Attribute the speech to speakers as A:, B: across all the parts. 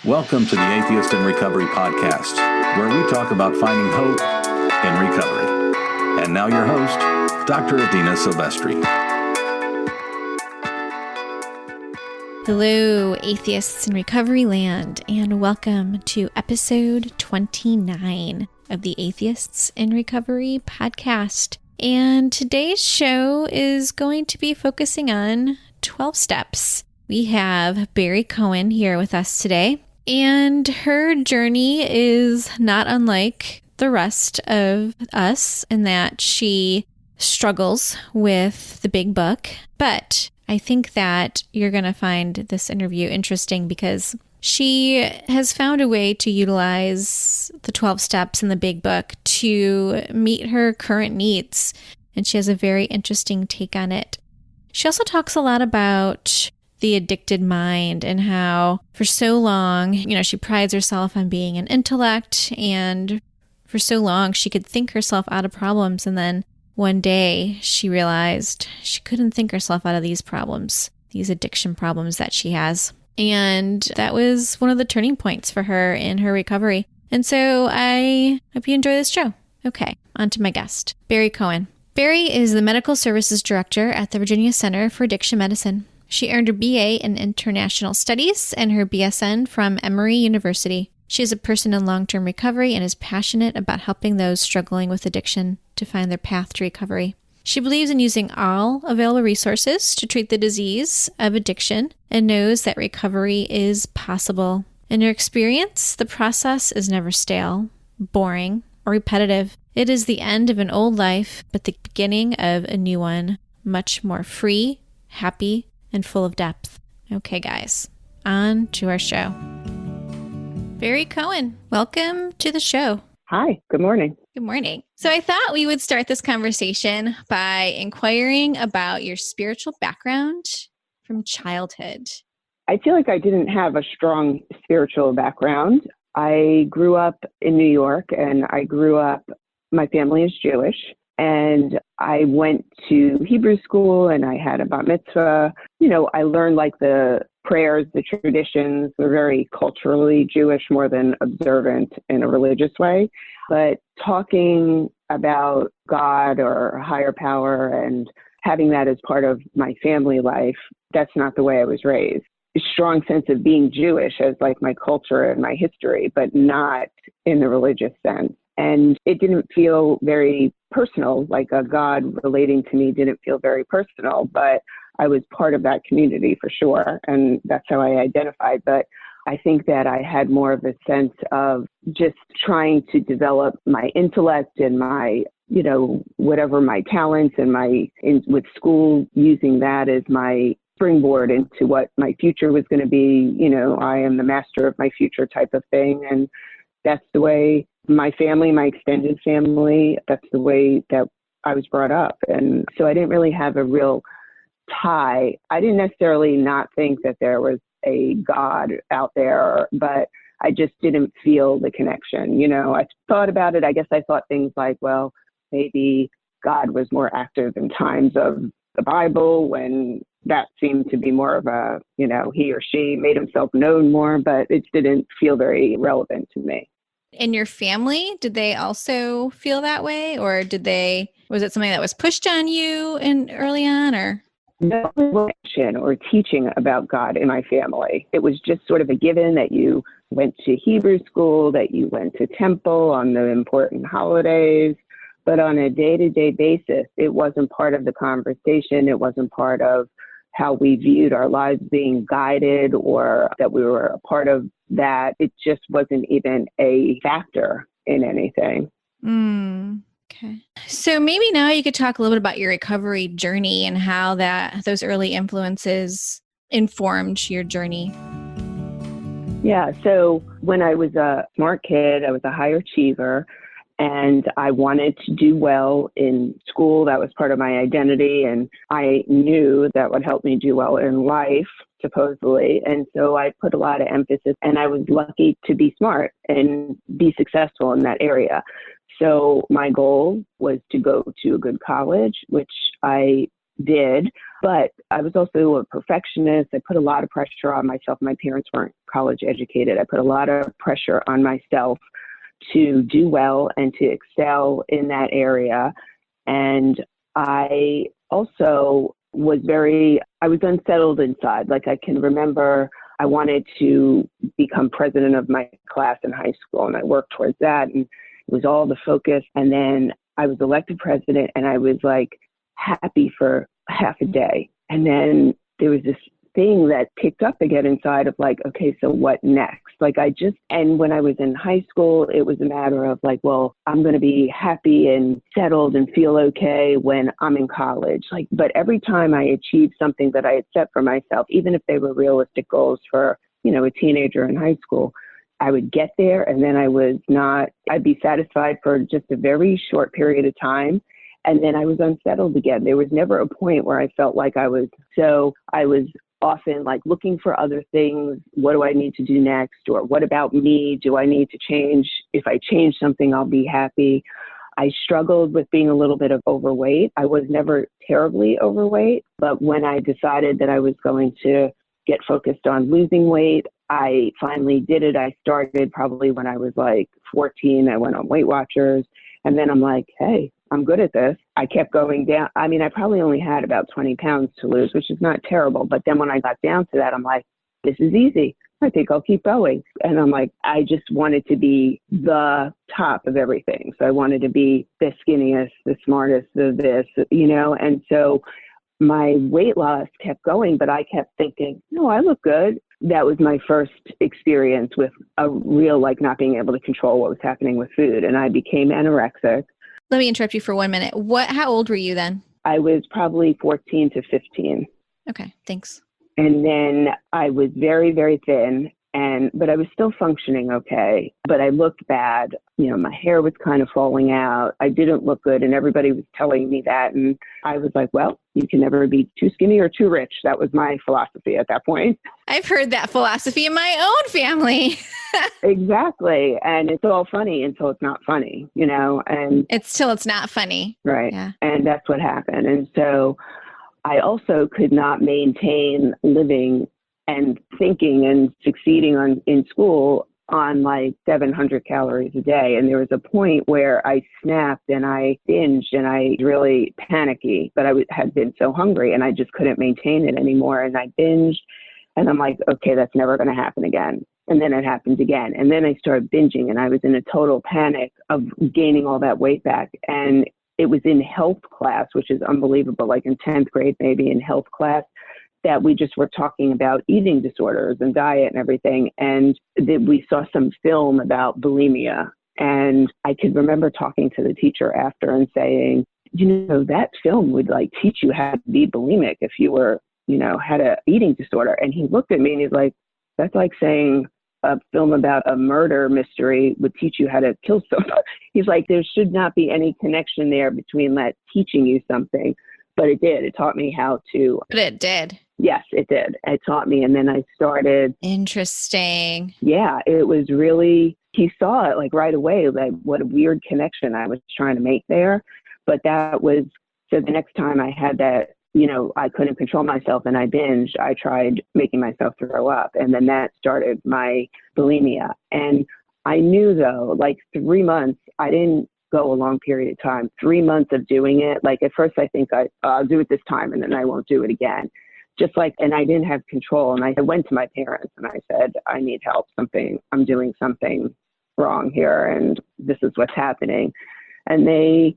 A: Welcome to the Atheist in Recovery podcast, where we talk about finding hope in recovery. And now your host, Dr. Adina Silvestri.
B: Hello, Atheists in Recovery Land, and welcome to episode 29 of the Atheists in Recovery podcast. And today's show is going to be focusing on 12 steps. We have Bari Cohen here with us today. And her journey is not unlike the rest of us in that she struggles with the big book. But I think that you're going to find this interview interesting because she has found a way to utilize the 12 steps in the big book to meet her current needs. And she has a very interesting take on it. She also talks a lot about the addicted mind and how for so long, she prides herself on being an intellect, and for so long she could think herself out of problems. And then one day she realized she couldn't think herself out of these problems, these addiction problems that she has. And that was one of the turning points for her in her recovery. And so I hope you enjoy this show. Okay, on to my guest, Bari Cohen. Bari is the Medical Services Director at the Virginia Center for Addiction Medicine. She earned her BA in International Studies and her BSN from Emory University. She is a person in long-term recovery and is passionate about helping those struggling with addiction to find their path to recovery. She believes in using all available resources to treat the disease of addiction and knows that recovery is possible. In her experience, the process is never stale, boring, or repetitive. It is the end of an old life, but the beginning of a new one, much more free, happy, and full of depth. Okay, guys, on to our show. Bari Cohen, welcome to the show.
C: Hi, good morning.
B: Good morning. So I thought we would start this conversation by inquiring about your spiritual background from childhood.
C: I feel like I didn't have a strong spiritual background. I grew up in New York, and my family is Jewish. And I went to Hebrew school and I had a bat mitzvah. I learned like the prayers, the traditions were very culturally Jewish, more than observant in a religious way. But talking about God or a higher power and having that as part of my family life, that's not the way I was raised. A strong sense of being Jewish as like my culture and my history, but not in the religious sense. And it didn't feel very personal, like a God relating to me didn't feel very personal, but I was part of that community for sure. And that's how I identified. But I think that I had more of a sense of just trying to develop my intellect and my, whatever my talents and with school, using that as my springboard into what my future was going to be. I am the master of my future type of thing. And that's the way my family, my extended family, that's the way that I was brought up. And so I didn't really have a real tie. I didn't necessarily not think that there was a God out there, but I just didn't feel the connection. I thought about it. I guess I thought things like, well, maybe God was more active in times of the Bible when that seemed to be more of a, he or she made himself known more, but it didn't feel very relevant to me.
B: In your family, did they also feel that way, or was it something that was pushed on you early on, or?
C: No action or teaching about God in my family. It was just sort of a given that you went to Hebrew school, that you went to temple on the important holidays, but on a day-to-day basis, it wasn't part of the conversation. It wasn't part of how we viewed our lives being guided or that we were a part of that. It just wasn't even a factor in anything.
B: Okay. So maybe now you could talk a little bit about your recovery journey and how those early influences informed your journey.
C: Yeah. So when I was a smart kid, I was a high achiever. And I wanted to do well in school. That was part of my identity. And I knew that would help me do well in life, supposedly. And so I put a lot of emphasis, and I was lucky to be smart and be successful in that area. So my goal was to go to a good college, which I did. But I was also a perfectionist. I put a lot of pressure on myself. My parents weren't college educated. I put a lot of pressure on myself to do well and to excel in that area. And I also I was unsettled inside. Like, I can remember I wanted to become president of my class in high school, and I worked towards that, and it was all the focus. And then I was elected president, and I was like happy for half a day. And then there was this thing that picked up again inside of like, okay, so what next? Like, and when I was in high school, it was a matter of like, well, I'm going to be happy and settled and feel okay when I'm in college. Like, but every time I achieved something that I had set for myself, even if they were realistic goals for, a teenager in high school, I would get there, and then I'd be satisfied for just a very short period of time. And then I was unsettled again. There was never a point where I felt like I was often like looking for other things. What do I need to do next? Or what about me? Do I need to change? If I change something, I'll be happy. I struggled with being a little bit of overweight. I was never terribly overweight, but when I decided that I was going to get focused on losing weight, I finally did it. I started probably when I was like 14. I went on Weight Watchers, and then I'm like, hey, I'm good at this. I kept going down. I mean, I probably only had about 20 pounds to lose, which is not terrible. But then when I got down to that, I'm like, this is easy. I think I'll keep going. And I'm like, I just wanted to be the top of everything. So I wanted to be the skinniest, the smartest, the this, and so my weight loss kept going, but I kept thinking, no, I look good. That was my first experience with a real, like, not being able to control what was happening with food. And I became anorexic.
B: Let me interrupt you for 1 minute. How old were you then?
C: I was probably 14 to 15.
B: Okay, thanks.
C: And then I was very, very thin, but I was still functioning okay. But I looked bad. My hair was kind of falling out. I didn't look good, and everybody was telling me that. And I was like, well, you can never be too skinny or too rich. That was my philosophy at that point.
B: I've heard that philosophy in my own family.
C: Exactly. And it's all funny until it's not funny, and
B: it's not funny.
C: Right.
B: Yeah.
C: And that's what happened. And so I also could not maintain living and thinking and succeeding in school on like 700 calories a day. And there was a point where I snapped and I binged and I was really panicky, but I had been so hungry and I just couldn't maintain it anymore. And I binged, and I'm like, okay, that's never going to happen again. And then it happened again. And then I started binging, and I was in a total panic of gaining all that weight back. And it was in health class, which is unbelievable, like in 10th grade, maybe in health class, that we just were talking about eating disorders and diet and everything. And we saw some film about bulimia. And I could remember talking to the teacher after and saying, that film would like teach you how to be bulimic if you were, had a eating disorder. And he looked at me and he's like, that's like saying a film about a murder mystery would teach you how to kill someone. He's like, there should not be any connection there between that teaching you something. But it did. It taught me how to.
B: But it did.
C: Yes, it did. It taught me. And then I started.
B: Interesting.
C: Yeah, it was really, he saw it like right away, like what a weird connection I was trying to make there. But so the next time I had that, I couldn't control myself and I binged, I tried making myself throw up. And then that started my bulimia. And I knew though, like 3 months, I didn't go a long period of time, 3 months of doing it. Like at first I think I'll do it this time and then I won't do it again. And I didn't have control. And I went to my parents and I said, I need help, I'm doing something wrong here. And this is what's happening. And they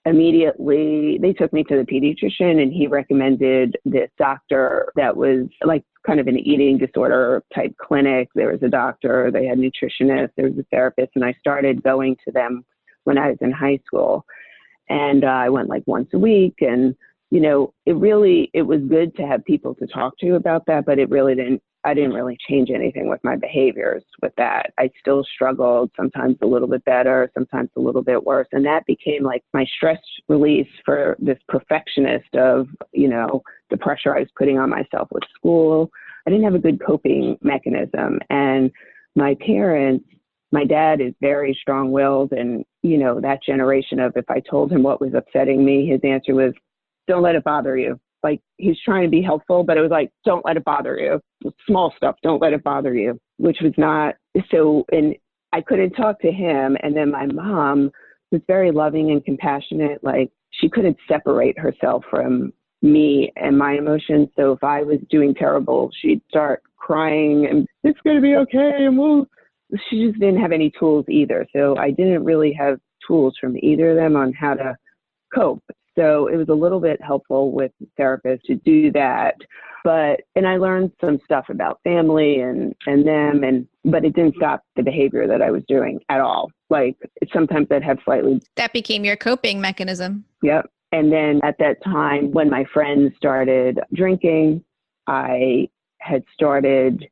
C: took me to the pediatrician, and he recommended this doctor that was like kind of an eating disorder type clinic. There was a doctor, they had nutritionists, there was a therapist, and I started going to them when I was in high school. And I went like once a week, and it was good to have people to talk to about that, but I didn't really change anything with my behaviors with that. I still struggled, sometimes a little bit better, sometimes a little bit worse. And that became like my stress release for this perfectionist of, the pressure I was putting on myself with school. I didn't have a good coping mechanism. And my dad is very strong-willed, and, that generation of if I told him what was upsetting me, his answer was, don't let it bother you. Like, he's trying to be helpful, but it was like, don't let it bother you. Small stuff, don't let it bother you, which was not so. And I couldn't talk to him. And then my mom was very loving and compassionate. Like, she couldn't separate herself from me and my emotions. So if I was doing terrible, she'd start crying and it's going to be okay. And she just didn't have any tools either. So I didn't really have tools from either of them on how to cope. So it was a little bit helpful with therapists to do that. And I learned some stuff about family and them, but it didn't stop the behavior that I was doing at all. Like, sometimes I'd have
B: That became your coping mechanism.
C: Yep. And then at that time, when my friends started drinking, I had started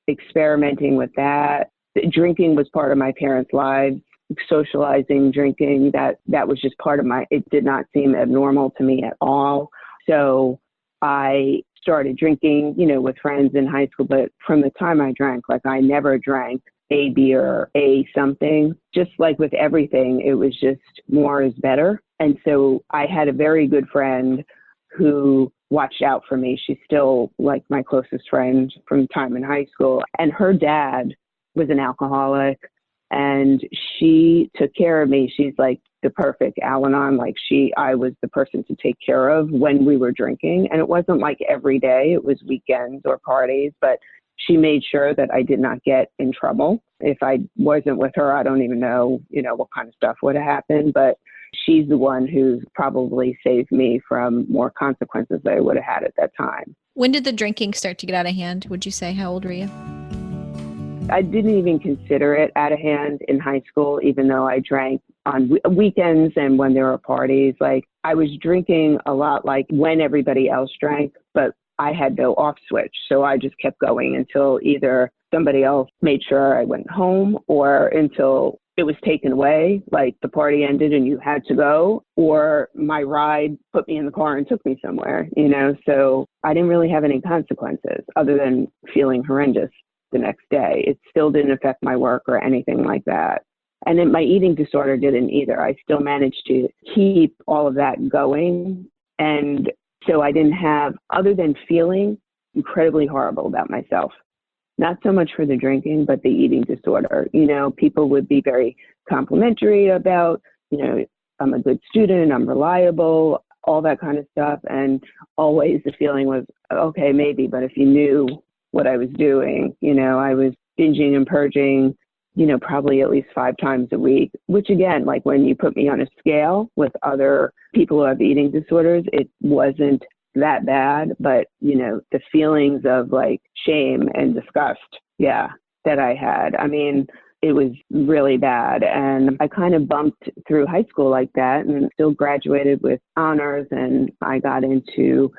C: experimenting with that. Drinking was part of my parents' lives. Socializing, drinking, that was just part of it did not seem abnormal to me at all. So I started drinking, with friends in high school. But from the time I drank, like, I never drank a beer, a something. Just like with everything, it was just more is better. And so I had a very good friend who watched out for me. She's still like my closest friend from time in high school. And her dad was an alcoholic. And she took care of me. She's like the perfect Al-Anon. Like, I was the person to take care of when we were drinking. And it wasn't like every day, it was weekends or parties, but she made sure that I did not get in trouble. If I wasn't with her, I don't even know, what kind of stuff would have happened, but she's the one who's probably saved me from more consequences that I would have had at that time.
B: When did the drinking start to get out of hand, would you say? How old were you?
C: I didn't even consider it out of hand in high school, even though I drank on weekends and when there were parties. Like, I was drinking a lot, like when everybody else drank, but I had no off switch. So I just kept going until either somebody else made sure I went home or until it was taken away, like the party ended and you had to go, or my ride put me in the car and took me somewhere, So I didn't really have any consequences other than feeling horrendous the next day. It still didn't affect my work or anything like that. And then my eating disorder didn't either. I still managed to keep all of that going. And so I didn't have, other than feeling incredibly horrible about myself, not so much for the drinking, but the eating disorder. People would be very complimentary about, I'm a good student, I'm reliable, all that kind of stuff. And always the feeling was, okay, maybe, but if you knew what I was doing, I was binging and purging, probably at least 5 times a week, which again, like when you put me on a scale with other people who have eating disorders, it wasn't that bad, but the feelings of like shame and disgust, that I had, I mean, it was really bad. And I kind of bumped through high school like that and still graduated with honors. And I got into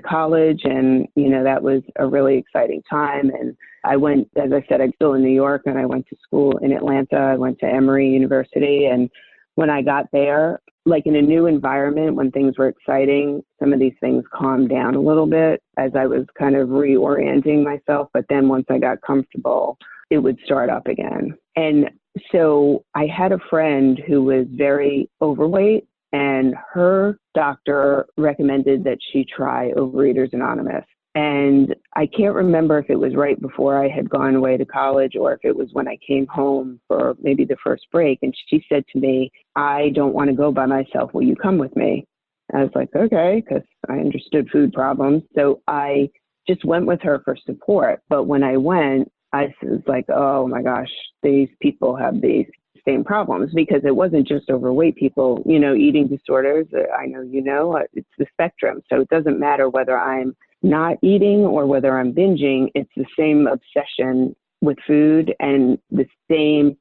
C: college, and that was a really exciting time. And I went, as I said, I'm still in New York, and I went to school in Atlanta. I went to Emory University, and when I got there, like in a new environment, when things were exciting, some of these things calmed down a little bit as I was kind of reorienting myself. But then once I got comfortable, it would start up again. And so I had a friend who was very overweight, and her doctor recommended that she try Overeaters Anonymous. And I can't remember if it was right before I had gone away to college or if it was when I came home for maybe the first break. And she said to me, I don't want to go by myself. Will you come with me? I was like, okay, because I understood food problems. So I just went with her for support. But when I went, I was like, oh my gosh, these people have these same problems, because it wasn't just overweight people, eating disorders. I know, it's the spectrum. So it doesn't matter whether I'm not eating or whether I'm binging. It's the same obsession with food and the same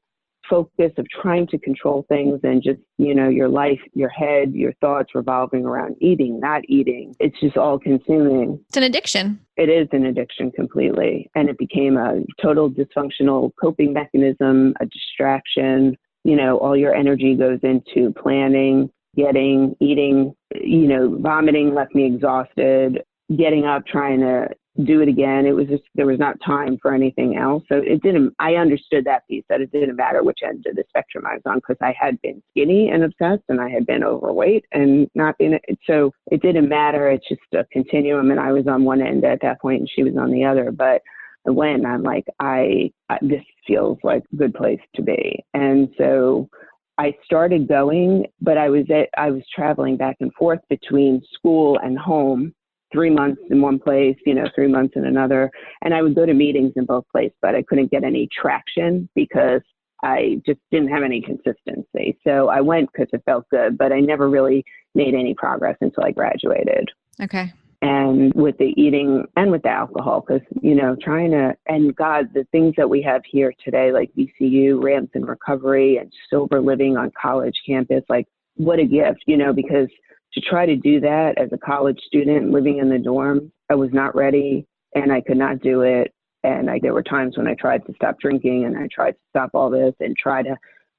C: focus of trying to control things, and just, your life, your head, your thoughts revolving around eating, not eating. It's just all consuming.
B: It's an addiction.
C: It is an addiction completely. And it became a total dysfunctional coping mechanism, a distraction. All your energy goes into planning, eating, vomiting left me exhausted. getting up, trying to do it again. It was just, there was not time for anything else. So I understood that piece, that it didn't matter which end of the spectrum I was on, because I had been skinny and obsessed, and I had been overweight and not been, so it didn't matter. It's just a continuum, and I was on one end at that point and she was on the other. But when I'm like, this feels like a good place to be. And so I started going, but I was traveling back and forth between school and home, 3 months in one place, 3 months in another. And I would go to meetings in both places, but I couldn't get any traction because I just didn't have any consistency. So I went because it felt good, but I never really made any progress until I graduated.
B: Okay.
C: And with the eating and with the alcohol, because, and God, the things that we have here today, like VCU, Ramps in Recovery, and sober living on college campus, like what a gift, because to try to do that as a college student living in the dorm, I was not ready and I could not do it. And there were times when I tried to stop drinking and I tried to stop all this and try to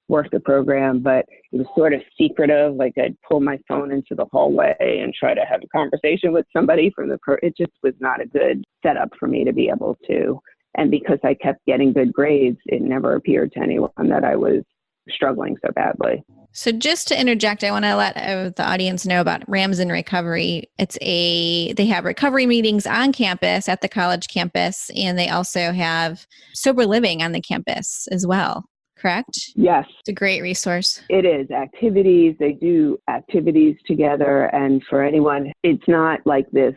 C: work the program, but it was sort of secretive. Like I'd pull my phone into the hallway and try to have a conversation with somebody from it just was not a good setup for me to be able to. And because I kept getting good grades, it never appeared to anyone that I was struggling so badly.
B: So just to interject, I want to let the audience know about Rams in Recovery. They have recovery meetings on campus at the college campus, and they also have sober living on the campus as well. Correct?
C: Yes.
B: It's a great resource.
C: It is. Activities. They do activities together. And for anyone, it's not like this,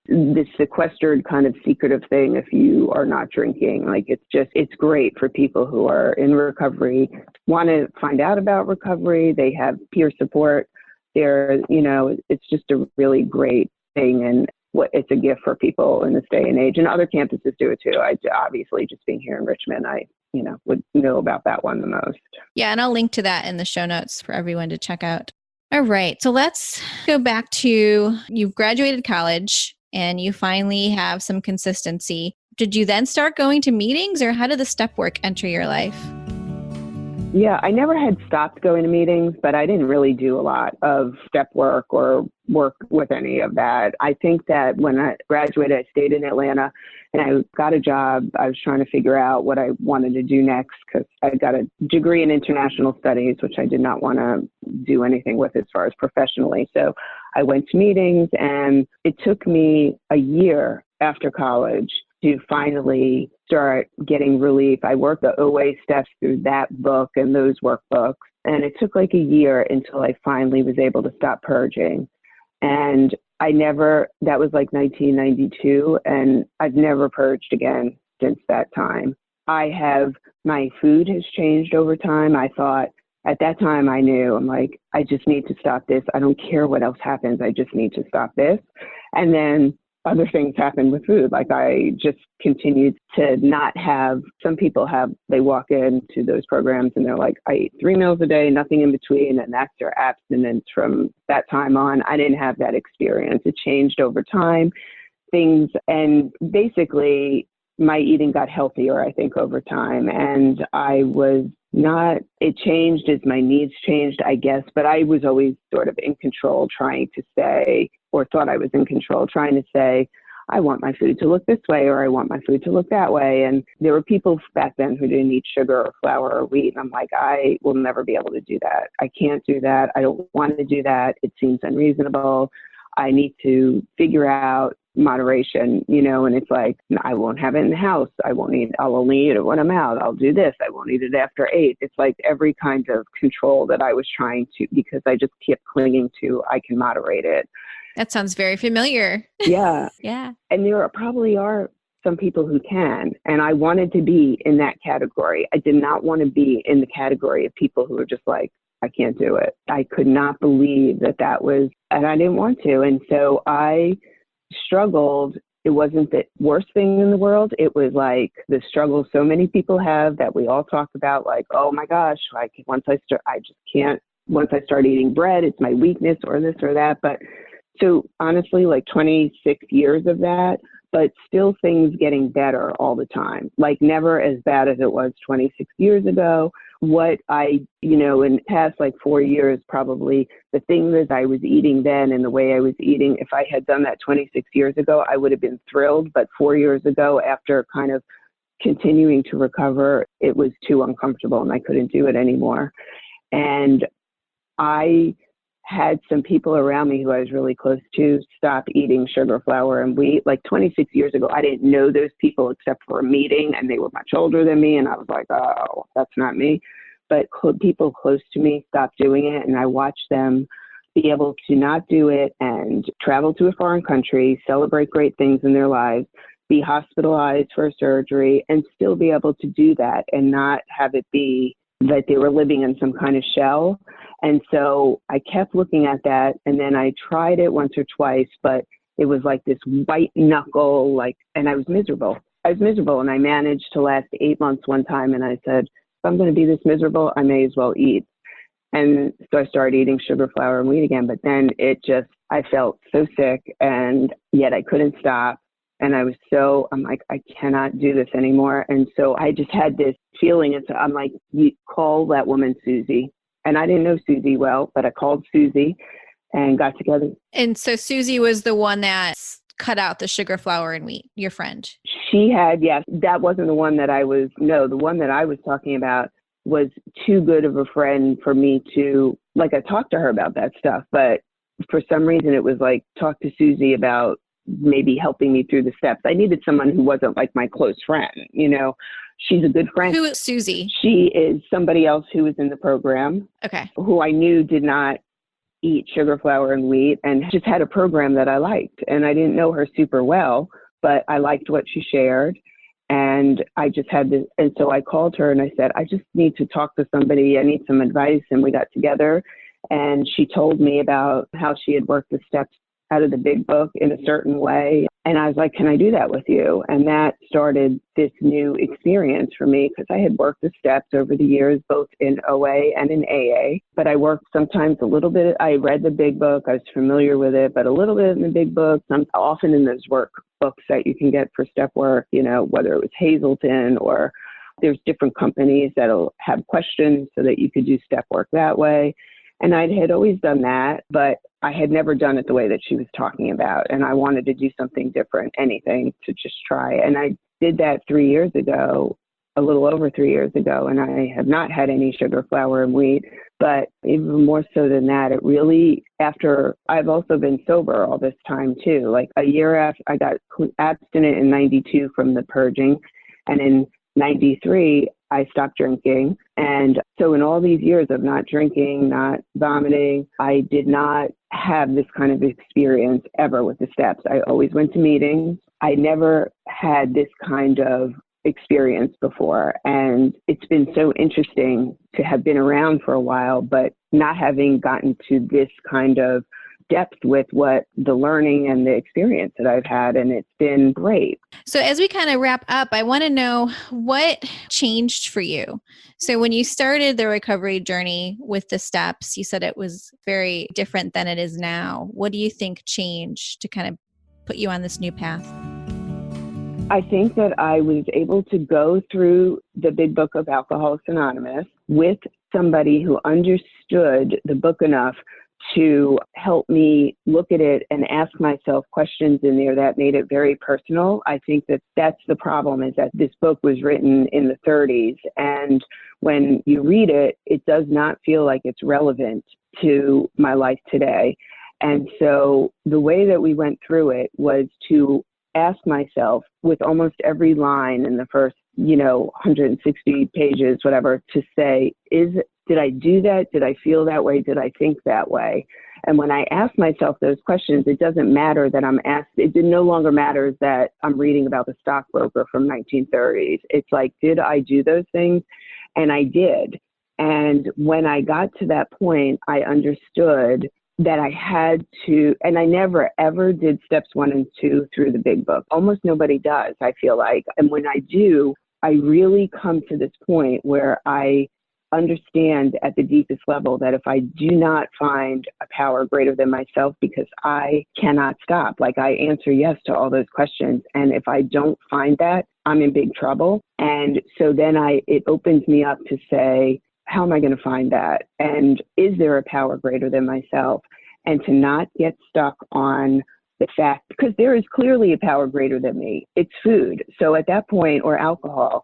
C: this sequestered kind of secretive thing if you are not drinking. Like it's great for people who are in recovery, want to find out about recovery. They have peer support. It's just a really great thing. And it's a gift for people in this day and age. And other campuses do it too. Obviously, just being here in Richmond, I would know about that one the most.
B: Yeah, and I'll link to that in the show notes for everyone to check out. All right, so let's go back to you've graduated college and you finally have some consistency. Did you then start going to meetings, or how did the step work enter your life?
C: Yeah, I never had stopped going to meetings, but I didn't really do a lot of step work or work with any of that. I think that when I graduated, I stayed in Atlanta and I got a job. I was trying to figure out what I wanted to do next because I got a degree in international studies, which I did not want to do anything with as far as professionally. So I went to meetings, and it took me a year after college to finally start getting relief. I worked the OA steps through that book and those workbooks. And it took like a year until I finally was able to stop purging. And that was like 1992. And I've never purged again since that time. My food has changed over time. I thought at that time I knew, I'm like, I just need to stop this. I don't care what else happens. I just need to stop this. And then other things happen with food. Like I just continued to not have, some people they walk into those programs and they're like, I eat 3 meals a day, nothing in between. And that's their abstinence from that time on. I didn't have that experience. It changed over time, and basically my eating got healthier, I think, over time. And it changed as my needs changed, I guess, but I was always sort of in control, trying to say, or thought I was in control, trying to say, I want my food to look this way, or I want my food to look that way. And there were people back then who didn't eat sugar or flour or wheat. And I'm like, I will never be able to do that. I can't do that. I don't want to do that. It seems unreasonable. I need to figure out moderation, and it's like, I won't have it in the house. I'll only eat it when I'm out. I'll do this. I won't eat it after 8. It's like every kind of control that I was trying to, because I just kept clinging to, I can moderate it.
B: That sounds very familiar.
C: Yeah.
B: Yeah.
C: And there probably are some people who can, and I wanted to be in that category. I did not want to be in the category of people who are just like, I can't do it. I could not believe that was, and I didn't want to. And so I struggled. It wasn't the worst thing in the world. It was like the struggle so many people have that we all talk about, like, oh my gosh, like once I start eating bread, it's my weakness or this or that. But so honestly, like 26 years of that, but still things getting better all the time, like never as bad as it was 26 years ago, what in the past 4 years, probably the things that I was eating then and the way I was eating, if I had done that 26 years ago, I would have been thrilled. But 4 years ago, after kind of continuing to recover, it was too uncomfortable and I couldn't do it anymore. And I had some people around me who I was really close to stop eating sugar, flour, and wheat. 26 years ago, I didn't know those people except for a meeting, and they were much older than me. And I was like, oh, that's not me. But people close to me stopped doing it, and I watched them be able to not do it and travel to a foreign country, celebrate great things in their lives, be hospitalized for surgery, and still be able to do that and not have it be that they were living in some kind of shell. And so I kept looking at that, and then I tried it once or twice, but it was like this white knuckle, and I was miserable. And I managed to last 8 months one time, and I said, if I'm going to be this miserable, I may as well eat. And so I started eating sugar, flour, and wheat again, but then I felt so sick, and yet I couldn't stop. And I'm like, I cannot do this anymore. And so I just had this feeling. And so I'm like, you call that woman Susie. And I didn't know Susie well, but I called Susie and got together.
B: And so Susie was the one that cut out the sugar, flour, and wheat, your friend.
C: She had, yes, that wasn't the one the one that I was talking about was too good of a friend for me to, I talked to her about that stuff, but for some reason it was talk to Susie about maybe helping me through the steps. I needed someone who wasn't my close friend, She's a good friend.
B: Who is Susie?
C: She is somebody else who was in the program.
B: Okay.
C: Who I knew did not eat sugar, flour, and wheat, and just had a program that I liked. And I didn't know her super well, but I liked what she shared. And I just had this, and so I called her and I said, I just need to talk to somebody. I need some advice. And we got together, and she told me about how she had worked the steps out of the big book in a certain way. And I was like, can I do that with you? And that started this new experience for me, because I had worked the steps over the years, both in OA and in AA. But I worked sometimes a little bit. I read the big book. I was familiar with it, but a little bit in the big book. I'm often in those workbooks that you can get for step work, whether it was Hazelden or there's different companies that'll have questions so that you could do step work that way. And I had always done that, but I had never done it the way that she was talking about. And I wanted to do something different, anything to just try. And I did that 3 years ago, a little over 3 years ago. And I have not had any sugar, flour, and wheat. But even more so than that, it really, after I've also been sober all this time too, a year after I got abstinent in 92 from the purging. And in 93, I stopped drinking. And so in all these years of not drinking, not vomiting, I did not have this kind of experience ever with the steps. I always went to meetings. I never had this kind of experience before. And it's been so interesting to have been around for a while, but not having gotten to this kind of depth with what the learning and the experience that I've had. And it's been great.
B: So as we kind of wrap up, I want to know what changed for you. So when you started the recovery journey with the steps, you said it was very different than it is now. What do you think changed to kind of put you on this new path?
C: I think that I was able to go through the big book of Alcoholics Anonymous with somebody who understood the book enough to help me look at it and ask myself questions in there that made it very personal. I think that that's the problem, is that this book was written in the 30s. And when you read it, it does not feel like it's relevant to my life today. And so the way that we went through it was to ask myself, with almost every line in the first, 160 pages, whatever, to say, did I do that? Did I feel that way? Did I think that way? And when I ask myself those questions, it doesn't matter that I'm asked. It no longer matters that I'm reading about the stockbroker from 1930s. It's like, did I do those things? And I did. And when I got to that point, I understood that I had to, and I never ever did steps 1 and 2 through the big book. Almost nobody does, I feel like. And when I do, I really come to this point where I understand at the deepest level that if I do not find a power greater than myself, because I cannot stop, I answer yes to all those questions. And if I don't find that, I'm in big trouble. And so then it opens me up to say, how am I going to find that? And is there a power greater than myself? And to not get stuck on the fact, because there is clearly a power greater than me. It's food. So at that point, or alcohol,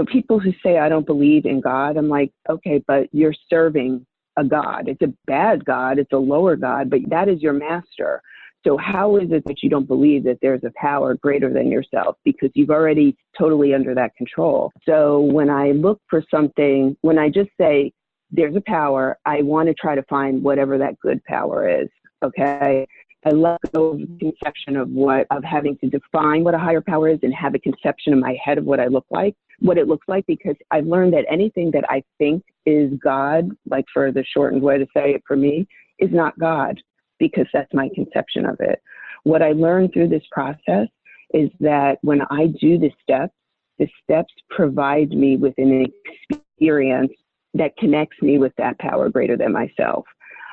C: people who say, I don't believe in God, I'm like, okay, but you're serving a God. It's a bad God. It's a lower God, but that is your master. So how is it that you don't believe that there's a power greater than yourself? Because you've already totally under that control. So when I look for something, when I just say there's a power, I want to try to find whatever that good power is. Okay. I let go of the conception of having to define what a higher power is and have a conception in my head of what it looks like, because I've learned that anything that I think is God, like for the shortened way to say it for me, is not God, because that's my conception of it. What I learned through this process is that when I do the steps provide me with an experience that connects me with that power greater than myself.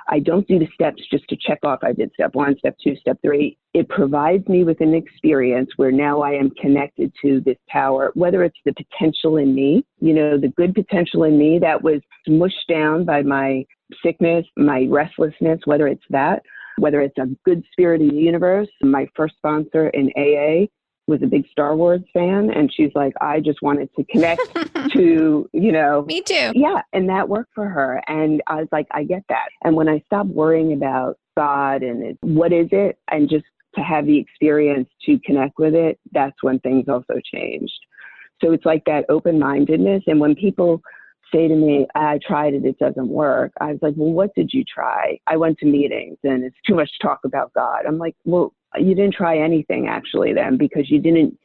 C: I don't do the steps just to check off I did step 1, step 2, step 3. It provides me with an experience where now I am connected to this power, whether it's the potential in me, the good potential in me that was smushed down by my sickness, my restlessness, whether it's that, whether it's a good spirit in the universe. My first sponsor in AA was a big Star Wars fan, and she's like, I just wanted to connect to,
B: Me too.
C: Yeah, and that worked for her. And I was like, I get that. And when I stopped worrying about God and what is it, and just to have the experience to connect with it, that's when things also changed. So it's like that open-mindedness. And when people say to me, I tried it, it doesn't work, I was like, well, what did you try? I went to meetings and it's too much talk about God. I'm like, well, you didn't try anything actually then, because you didn't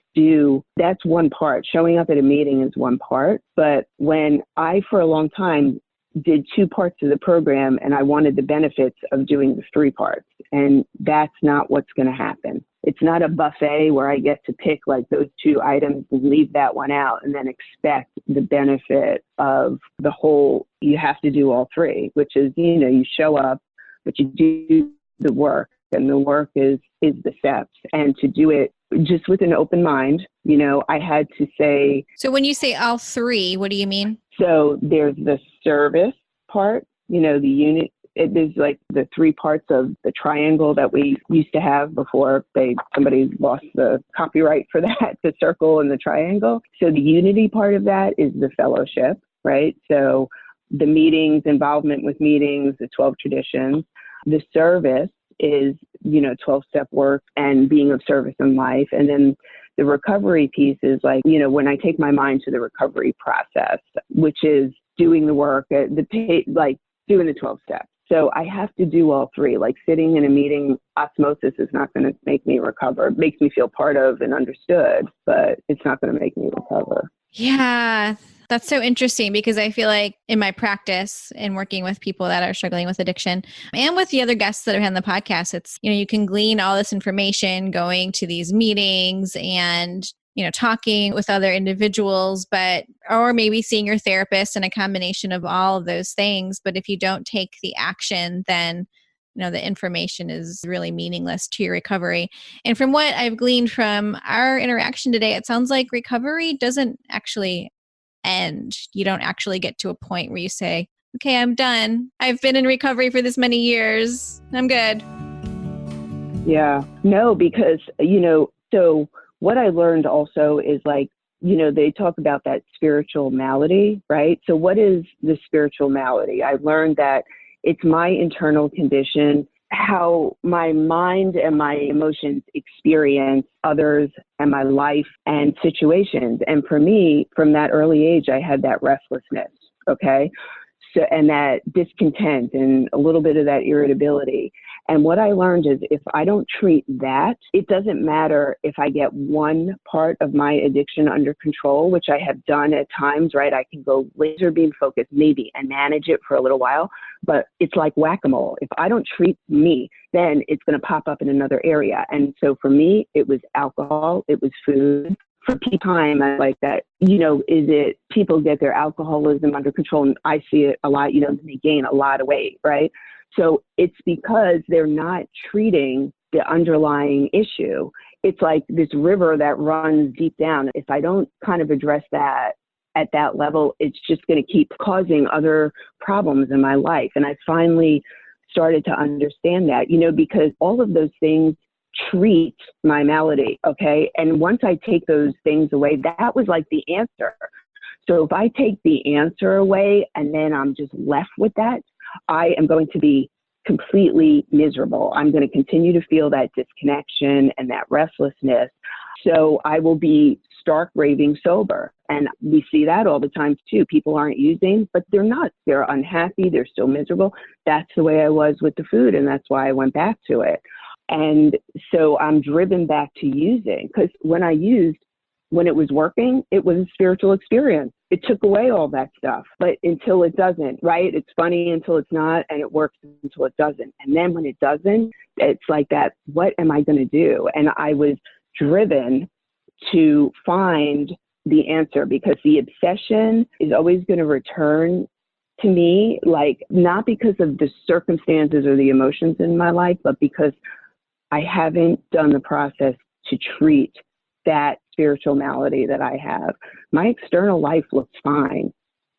C: that's one part. Showing up at a meeting is one part. But when I, for a long time, did 2 parts of the program and I wanted the benefits of doing the 3 parts, and that's not what's going to happen. It's not a buffet where I get to pick like those 2 items and leave that one out and then expect the benefit of the whole. You have to do all 3, which is, you show up, but you do the work, and the work is the steps. And to do it just with an open mind, I had to say.
B: So when you say all 3, what do you mean?
C: So there's the service part, the unit. There's like the 3 parts of the triangle that we used to have before somebody lost the copyright for that, the circle and the triangle. So the unity part of that is the fellowship, right? So the meetings, involvement with meetings, the 12 traditions. The service is, 12-step work and being of service in life. And then the recovery piece is like, when I take my mind to the recovery process, which is doing the work, like doing the 12 steps. So I have to do all 3. Like sitting in a meeting, osmosis is not going to make me recover. It makes me feel part of and understood, but it's not going to make me recover.
B: Yeah, that's so interesting, because I feel like in my practice in working with people that are struggling with addiction and with the other guests that are on the podcast, it's, you can glean all this information going to these meetings and, talking with other individuals, or maybe seeing your therapist, and a combination of all of those things. But if you don't take the action, then the information is really meaningless to your recovery. And from what I've gleaned from our interaction today, it sounds like recovery doesn't actually end. You don't actually get to a point where you say, okay, I'm done. I've been in recovery for this many years. I'm good.
C: Yeah, no, because, so what I learned also is like, they talk about that spiritual malady, right? So what is the spiritual malady? I learned that it's my internal condition, how my mind and my emotions experience others and my life and situations. And for me, from that early age, I had that restlessness, okay? So, and that discontent and a little bit of that irritability. And what I learned is if I don't treat that, it doesn't matter if I get one part of my addiction under control, which I have done at times, right? I can go laser beam focused maybe and manage it for a little while, but it's like whack-a-mole. If I don't treat me, then it's going to pop up in another area. And so for me, it was alcohol, it was food. For time, I like that, is it people get their alcoholism under control, and I see it a lot, they gain a lot of weight, right? So it's because they're not treating the underlying issue. It's like this river that runs deep down. If I don't kind of address that, at that level, it's just going to keep causing other problems in my life. And I finally started to understand that, because all of those things treat my malady. Okay. And once I take those things away, that was like the answer. So if I take the answer away and then I'm just left with that, I am going to be completely miserable. I'm going to continue to feel that disconnection and that restlessness. So I will be stark raving sober. And we see that all the time too. People aren't using, but they're not. They're unhappy. They're still miserable. That's the way I was with the food. And that's why I went back to it. And so I'm driven back to using, because when I used, when it was working, it was a spiritual experience. It took away all that stuff, but until it doesn't, right? It's funny until it's not, and it works until it doesn't. And then when it doesn't, it's like that, what am I going to do? And I was driven to find the answer, because the obsession is always going to return to me, like not because of the circumstances or the emotions in my life, but because I haven't done the process to treat that spiritual malady that I have. My external life looks fine.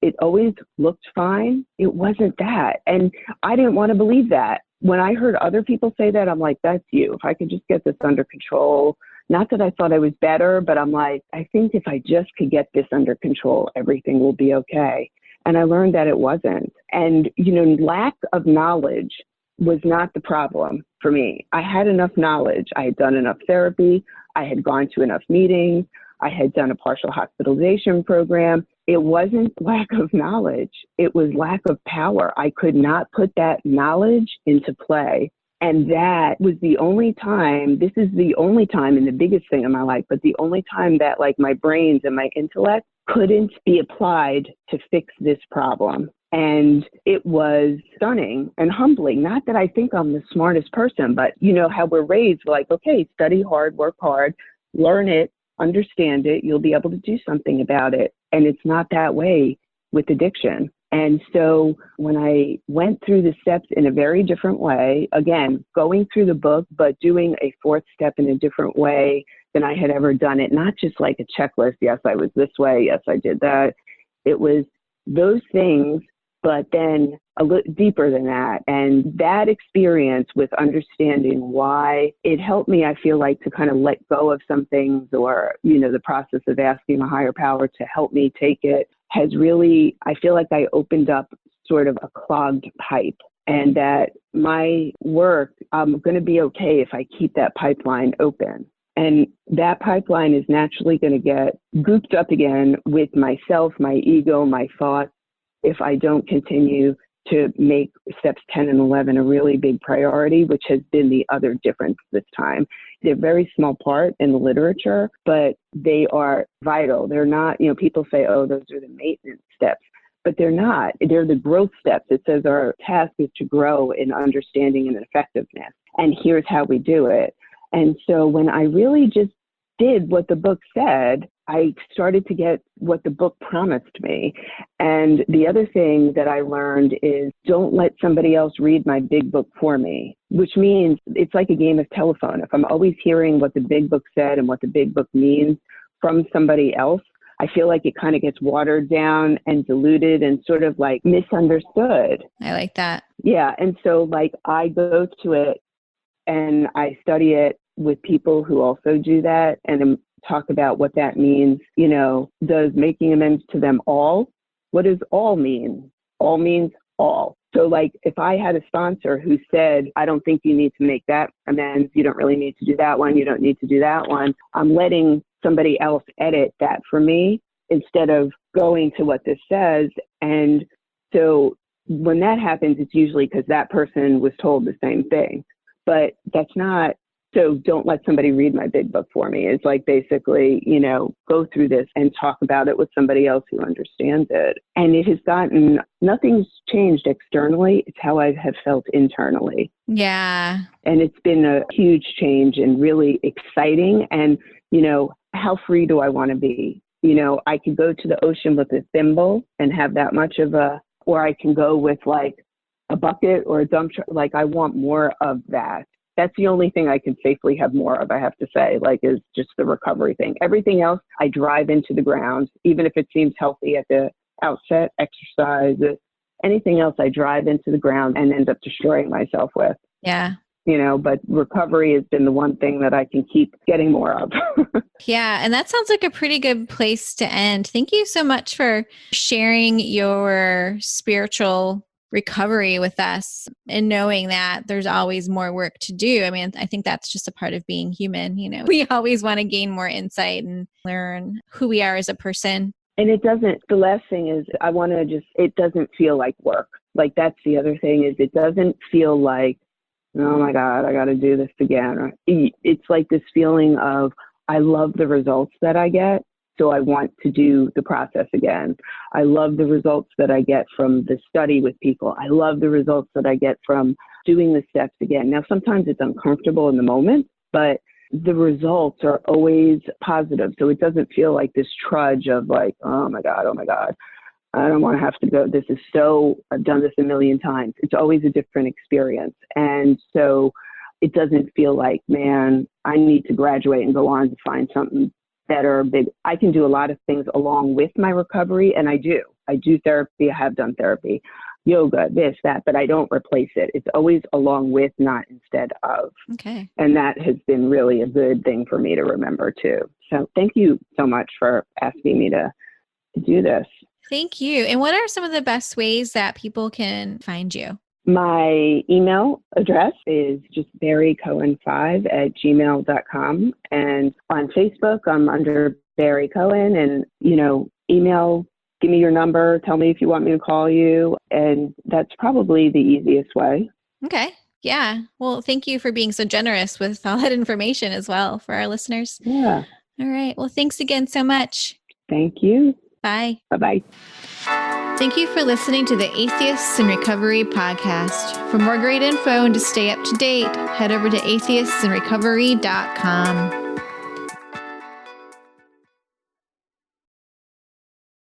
C: It always looked fine. It wasn't that. And I didn't want to believe that. When I heard other people say that, I'm like, that's you. If I could just get this under control. Not that I thought I was better, but I'm like, I think if I just could get this under control, everything will be okay. And I learned that it wasn't. And, lack of knowledge was not the problem for me. I had enough knowledge. I had done enough therapy. I had gone to enough meetings. I had done a partial hospitalization program. It wasn't lack of knowledge. It was lack of power. I could not put that knowledge into play. And that was the only time, this is the only time, and the biggest thing in my life, but the only time that like my brains and my intellect couldn't be applied to fix this problem. And it was stunning and humbling. Not that I think I'm the smartest person, but how we're raised, we're like, okay, study hard, work hard, learn it, understand it, you'll be able to do something about it. And it's not that way with addiction. And so when I went through the steps in a very different way, again, going through the book, but doing a fourth step in a different way than I had ever done it, not just like a checklist. Yes, I was this way. Yes, I did that. It was those things, but then a little deeper than that. And that experience with understanding why it helped me, I feel like, to kind of let go of some things, or, the process of asking a higher power to help me take it has really, I feel like I opened up sort of a clogged pipe, and that my work, I'm going to be okay if I keep that pipeline open. And that pipeline is naturally going to get gooped up again with myself, my ego, my thoughts, if I don't continue to make steps 10 and 11 a really big priority, which has been the other difference this time. They're a very small part in the literature, but they are vital. They're not, people say, oh, those are the maintenance steps, but they're not. They're the growth steps. It says our task is to grow in understanding and effectiveness. And here's how we do it. And so when I really just did what the book said, I started to get what the book promised me. And the other thing that I learned is don't let somebody else read my big book for me, which means it's like a game of telephone. If I'm always hearing what the big book said and what the big book means from somebody else, I feel like it kind of gets watered down and diluted and sort of like misunderstood.
B: I like that.
C: Yeah. And so like I go to it and I study it with people who also do that and talk about what that means. Does making amends to them all? What does all mean? All means all. So like if I had a sponsor who said, I don't think you need to make that amends, you don't really need to do that one, you don't need to do that one, I'm letting somebody else edit that for me instead of going to what this says. And so when that happens, it's usually because that person was told the same thing. But that's not, so don't let somebody read my big book for me. It's like basically, go through this and talk about it with somebody else who understands it. And it has gotten, nothing's changed externally. It's how I have felt internally.
B: Yeah.
C: And it's been a huge change and really exciting. And, how free do I want to be? I could go to the ocean with a thimble and have that much of or I can go with like a bucket or a dump truck. Like I want more of that. That's the only thing I could safely have more of, I have to say, like, is just the recovery thing. Everything else, I drive into the ground, even if it seems healthy at the outset, exercise, anything else, I drive into the ground and end up destroying myself with.
B: Yeah.
C: But recovery has been the one thing that I can keep getting more of.
B: Yeah. And that sounds like a pretty good place to end. Thank you so much for sharing your spiritual recovery with us and knowing that there's always more work to do. I mean, I think that's just a part of being human. We always want to gain more insight and learn who we are as a person.
C: And the last thing is it doesn't feel like work. Like, that's the other thing, is it doesn't feel like, oh my God, I got to do this again. It's like this feeling of, I love the results that I get, so I want to do the process again. I love the results that I get from the study with people. I love the results that I get from doing the steps again. Now, sometimes it's uncomfortable in the moment, but the results are always positive. So it doesn't feel like this trudge of like, oh my God, I don't want to have to go. I've done this a million times. It's always a different experience. And so it doesn't feel like, man, I need to graduate and go on to find something better, big. I can do a lot of things along with my recovery, and I do. I do therapy. I have done therapy, yoga, this, that, but I don't replace it. It's always along with, not instead of.
B: Okay.
C: And that has been really a good thing for me to remember too. So thank you so much for asking me to do this.
B: Thank you. And what are some of the best ways that people can find you?
C: My email address is just barrycohen5@gmail.com. And on Facebook, I'm under Barry Cohen. And, email, give me your number, tell me if you want me to call you. And that's probably the easiest way.
B: Okay. Yeah. Well, thank you for being so generous with all that information as well for our listeners.
C: Yeah.
B: All right. Well, thanks again so much.
C: Thank you.
B: Bye.
C: Bye-bye.
B: Thank you for listening to the Atheists in Recovery podcast. For more great info and to stay up to date, head over to atheistsandrecovery.com.